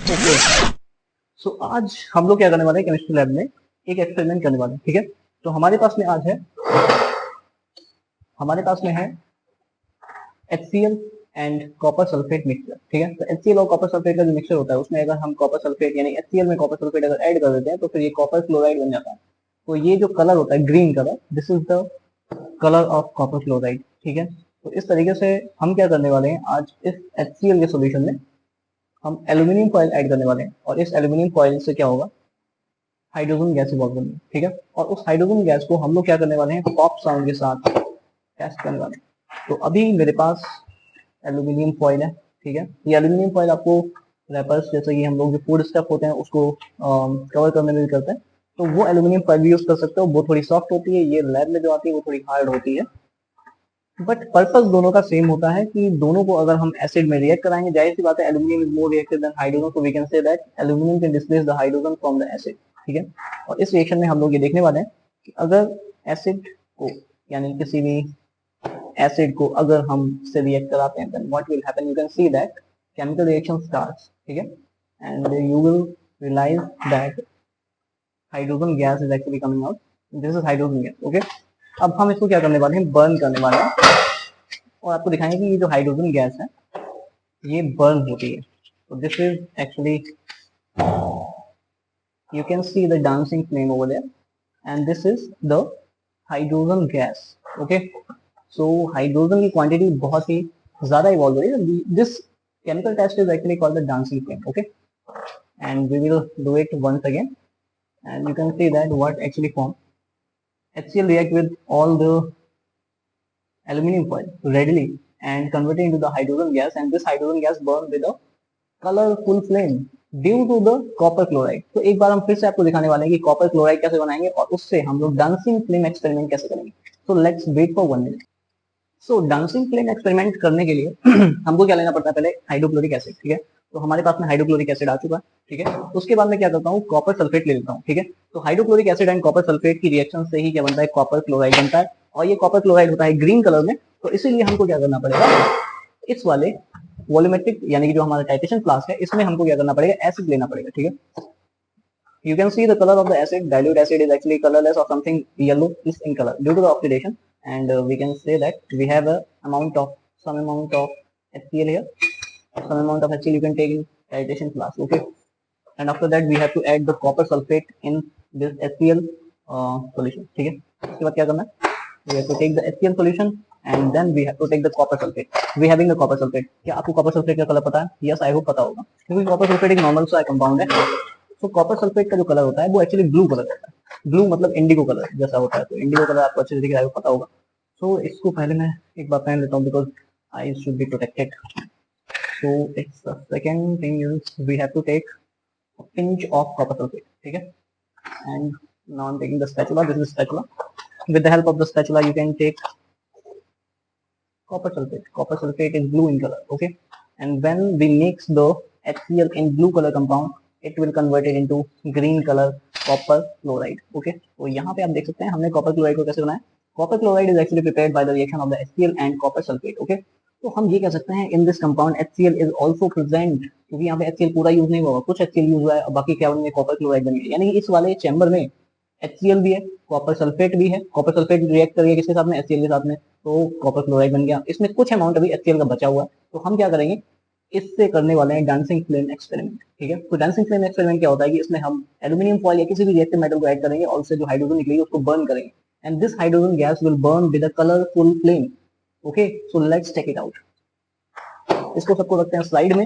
Okay, सो आज हम लोग क्या करने वाले हैं, केमिस्ट्री लैब में एक एक्सपेरिमेंट करने वाले हैं। ठीक है, तो हमारे पास में है HCl and copper sulphate mixture. ठीक है, तो HCl और कॉपर सल्फेट का जो मिक्सचर होता है उसमें अगर हम कॉपर सल्फेट यानी HCl में कॉपर सल्फेट अगर ऐड कर देते हैं तो फिर ये कॉपर क्लोराइड बन जाता है। तो ये जो कलर होता है green colour, this is the colour of copper chloride. ठीक है, तो इस तरीके से हम क्या करने वाले हैं, आज इस HCl के सॉल्यूशन में हम एल्यूमिनियम फॉयल ऐड करने वाले हैं और इस एल्यूमिनियम फॉयल से क्या होगा, हाइड्रोजन गैस इवॉल्व होगी। ठीक है, और उस हाइड्रोजन गैस को हम लोग क्या करने वाले हैं, पॉप साउंड के साथ टेस्ट करने वाले हैं। तो अभी मेरे पास एल्यूमिनियम फॉयल है। ठीक है, ये एल्यूमिनियम फॉयल आपको रैपर्स जैसे कि हम लोग जो फूड स्टफ होते हैं उसको कवर करने में भी करते हैं, तो वो एल्यूमिनियम फॉयल भी यूज कर सकते हो। वो थोड़ी सॉफ्ट होती है, ये लैब में जो आती है वो थोड़ी हार्ड होती है, बट पर्पस दोनों का सेम होता है कि दोनों को अगर हम एसिड में रिएक्ट कराएंगे, जाहिर सी बात है aluminium is more reactive than hydrogen, so we can say that aluminium can displace the hydrogen from the acid. ठीक है, और इस रिएक्शन में हम लोग ये देखने वाले हैं कि अगर एसिड को यानी किसी भी एसिड को अगर हम से रिएक्ट कराते हैं, then what will happen, you can see that chemical reaction starts. ठीक है, and you will realise that hydrogen gas is actually coming out, this is hydrogen gas. Okay, अब हम इसको क्या करने वाले हैं, बर्न करने वाले हैं और आपको दिखाएंगे कि ये जो हाइड्रोजन गैस है ये बर्न होती है। तो this is actually, you can see the dancing flame over there, and this is the hydrogen gas. Okay, so hydrogen की क्वांटिटी बहुत ही ज्यादा इवॉल्व हो रही है। this chemical test is actually called the dancing flame. Okay, and we will do it once again, and you can see that what actually form. HCl react with all the aluminum foil readily and convert it into the hydrogen gas, and this hydrogen gas burn with a colourful flame due to the copper chloride. तो एक बार हम फिर से आपको दिखाने वाले हैं कि कॉपर क्लोराइड कैसे बनाएंगे और उससे हम लोग डांसिंग फ्लेम एक्सपेरिमेंट कैसे करेंगे। So let's wait for 1 minute. So dancing flame experiment करने के लिए हमको क्या लेना पड़ता है, पहले हाइड्रोक्लोरिक एसिड। ठीक है, तो हमारे पास में हाइड्रोक्लोरिक एसिड आ चुका है। ठीक है, उसके बाद में क्या करता हूँ, कॉपर सल्फेट ले लेता हूँ। ठीक है, तो hydrochloric acid and copper sulphate की रिएक्शन से ही क्या बनता है, कॉपर क्लोराइड बनता है, और ये कॉपर क्लोराइड होता है ग्रीन कलर में। तो इसीलिए हमको क्या करना पड़ेगा, इस वाले वॉल्यूमेट्रिक यानी कि जो हमारा टाइट्रेशन फ्लास्क है इसमें हमको क्या करना पड़ेगा, एसिड लेना पड़ेगा। ठीक है, you can see the color of the acid, dilute acid is actually colorless or something yellowish in color due to the oxidation, and we can say that we have a some amount of HCl here, some amount of HCl you can take in titration flask. Okay, and after that we have to add the copper sulfate in this HCl solution. ठीक है, उसके बाद क्या करना है, we have to take the HCl solution and then we have to take the copper sulfate. We having the copper sulfate, क्या आपको copper sulfate का कलर पता है? Yes, I hope पता होगा, क्योंकि copper sulfate एक नॉर्मल सा कंपाउंड है। तो कॉपर सल्फेट का जो कलर होता है वो एक्चुअली ब्लू कलर होता है। ब्लू मतलब इंडिगो कलर जैसा होता है, तो इंडिगो कलर आपको अच्छे से दिख रहा है, पता होगा। सो इसको पहले मैं एक बार पहन लेता हूँ because I should be protected. So it's the second thing is we have to take a pinch of copper sulfate. ठीक है, and now I'm taking the spatula. This is spatula. With the help of the spatula you can take copper sulfate. Copper sulfate is blue in color. Okay, and when we mix the HCl in blue color compound, it will convert it into green color copper chloride. Okay, तो यहाँ पे आप देख सकते हैं हमने copper chloride को कैसे बनाया। Copper chloride is actually prepared by the reaction of the HCl and copper sulfate. Okay, तो हम ये कह सकते हैं in this compound HCl is also present, क्योंकि यहाँ पे HCl पूरा यूज नहीं हुआ, कुछ HCl यूज हुआ है और बाकी क्या बनेंगे, कॉपर क्लोराइड बनेंगे। यानी कि इस वाले चैम्बर में HCl भी है, कॉपर सल्फेट भी है। कॉपर सल्फेट रिएक्ट करिए किसके साथ में, HCl के साथ में, तो कॉपर क्लोराइड बन गया। इसमें कुछ अमाउंट अभी HCl का बचा हुआ है, तो हम क्या करेंगे, इससे करने वाले हैं डांसिंग फ्लेम एक्सपेरिमेंट। ठीक है, तो डांसिंग फ्लेम एक्सपेरिमेंट क्या होता है कि इसमें हम एल्यूमिनियम फॉइल या किसी भी रिएक्टिव मेटल को ऐड करेंगे और उससे जो हाइड्रोजन निकलेगी उसको बर्न करेंगे, and this hydrogen gas will burn with a colourful flame. Okay, so let's take it out. इसको सबको रखते हैं साइड में,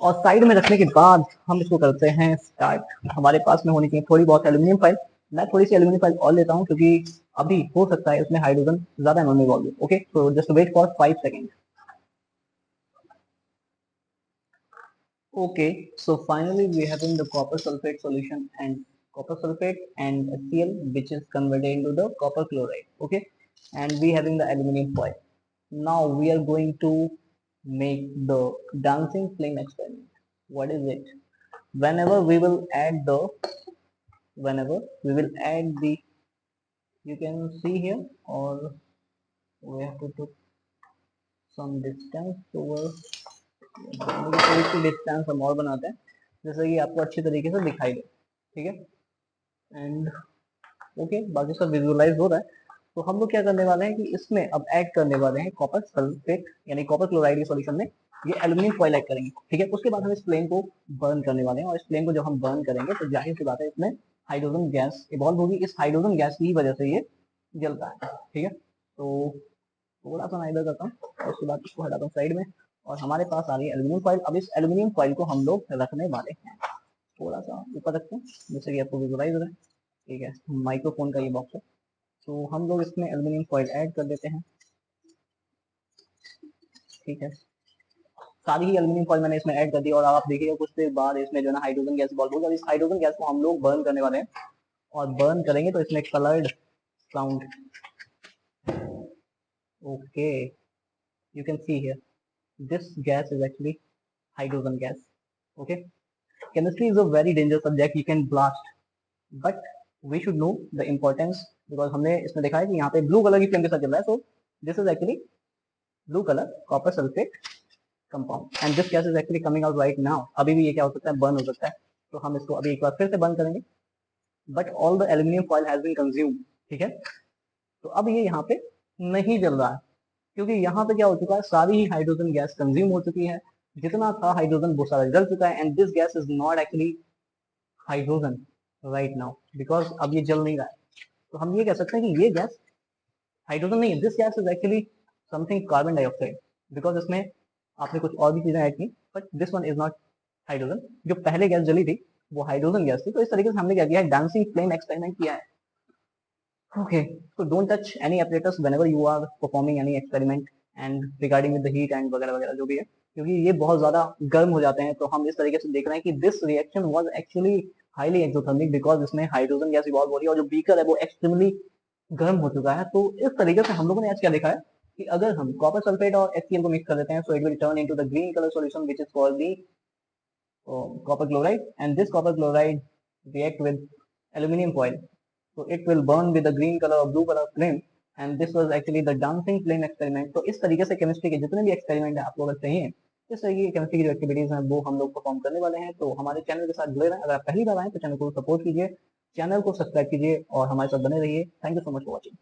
और साइड में रखने के बाद हम इसको करते हैं स्टार्ट। हमारे पास में होनी चाहिए थोड़ी बहुत एल्यूमिनियम फाइल। मैं थोड़ी सी एल्यूमिनियम फाइल और लेता हूँ क्योंकि अभी हो सकता है उसमें हाइड्रोजन ज्यादा अमाउंट में इवॉल्व हो। Okay, so just wait for 5 second. Okay, so finally we have in the copper sulfate solution and copper sulfate and HCl which is converted into the copper chloride. Okay, and we having the aluminum foil. Now we are going to make the dancing flame experiment. What is it? Whenever we will add the, whenever we will add the, you can see here, or we have to took some distance over, थोड़ी सी distance हम और बनाते हैं। जैसे कि आपको अच्छी तरीके से दिखाई दे, ठीक है। एंड ओके, बाकी सब विजुअलाइज हो रहा है। तो हम लोग क्या करने वाले हैं कि इसमें अब ऐड करने वाले हैं कॉपर सल्फेट यानी कॉपर क्लोराइड के सॉल्यूशन में ये एल्यूमिनियम फॉइल ऐड करेंगे, ठीक है। उसके बाद हम इस फ्लेम को बर्न करने वाले हैं, और इस फ्लेम को जब हम बर्न करेंगे तो जाहिर सी बात है इसमें हाइड्रोजन गैस इवॉल्व होगी। इस हाइड्रोजन गैस की वजह से ये जलता है, ठीक है। तो थोड़ा सा मैं इधर करता हूँ और उसके बाद इसको हटाता हूँ साइड में, और हमारे पास आ रही है एल्यूमिनियम फॉइल। अब इस एल्यूमिनियम फॉइल को हम लोग रखने वाले हैं थोड़ा सा ऊपर रखते हैं, जैसे कि आपको विजुअलाइज हो रहा है, ठीक है। माइक्रोफोन का ये बॉक्स है, तो हम लोग इसमें एल्यूमिनियम फॉइल ऐड कर देते हैं, ठीक है। सारी ही एल्यूमिनियम फॉइल मैंने इसमें ऐड कर दी, और अब आप देखिए कुछ देर बाद इसमें जो है ना हाइड्रोजन गैस बॉल्ब होगी, और इस हाइड्रोजन गैस को हम लोग बर्न करने वाले हैं, और बर्न करेंगे तो इसमें coloured sound, okay, you can see here this gas is actually hydrogen gas, okay. Chemistry is a very dangerous subject, you can blast, but we should know the importance, because हमने इसमें देखा है कि यहाँ पे ब्लू कलर की flame के साथ चल रहा है, so this is actually blue color copper sulfate compound and this gas is actually coming out right now। अभी भी ये क्या हो सकता है, बर्न हो सकता है, तो हम इसको अभी एक बार फिर से बर्न करेंगे, but all the aluminium foil has been consumed, ठीक है। तो अब ये यहाँ पे नहीं जल रहा है, क्योंकि यहाँ पे क्या हो चुका है, सारी ही हाइड्रोजन गैस कंज्यूम हो चुकी है, जितना था हाइड्रोजन वो सारा जल चुका है, and this gas is not actually hydrogen right now, because अब ये जल नहीं रहा है। तो हम ये कह सकते हैं कि ये गैस हाइड्रोजन नहीं है, this gas is actually something carbon dioxide, because इसमें आपने कुछ और भी चीजें ऐड की, but this one is not hydrogen. जो पहले गैस जली थी वो हाइड्रोजन गैस थी। तो इस तरीके से हमने क्या किया है, डांसिंग फ्लेम एक्सपेरिमेंट किया है, okay. So don't touch any apparatus whenever you are performing any experiment and regarding with the heat and वगैरह वगैरह जो भी है, क्योंकि ये बहुत ज्यादा गर्म हो जाते हैं। तो हम इस तरीके से देख रहे हैं कि this reaction was actually highly exothermic, because इसमें हाइड्रोजन गैस इवॉल्व हो रही है, और जो बीकर है वो एक्सट्रीमली गर्म हो चुका है। तो इस तरीके से हम लोगों ने आज क्या देखा है कि अगर हम कॉपर सल्फेट और HCl को मिक्स कर देते हैं, so it will turn into the green colour solution which is called the copper chloride, and this copper chloride react with aluminum foil, so it will burn with a green color or blue color flame, and this was actually the dancing flame experiment। तो इस तरीके से chemistry के जितने भी experiment है आपको अगर चाहिए, इस तरीके की केमिस्ट्री की जो एक्टिविटीज हैं वो हम लोग परफॉर्म करने वाले हैं। तो हमारे चैनल के साथ जुड़े रहें। अगर आप पहली बार आए तो चैनल को सपोर्ट कीजिए, चैनल को सब्सक्राइब कीजिए और हमारे साथ बने रहिए। Thank you so much for watching.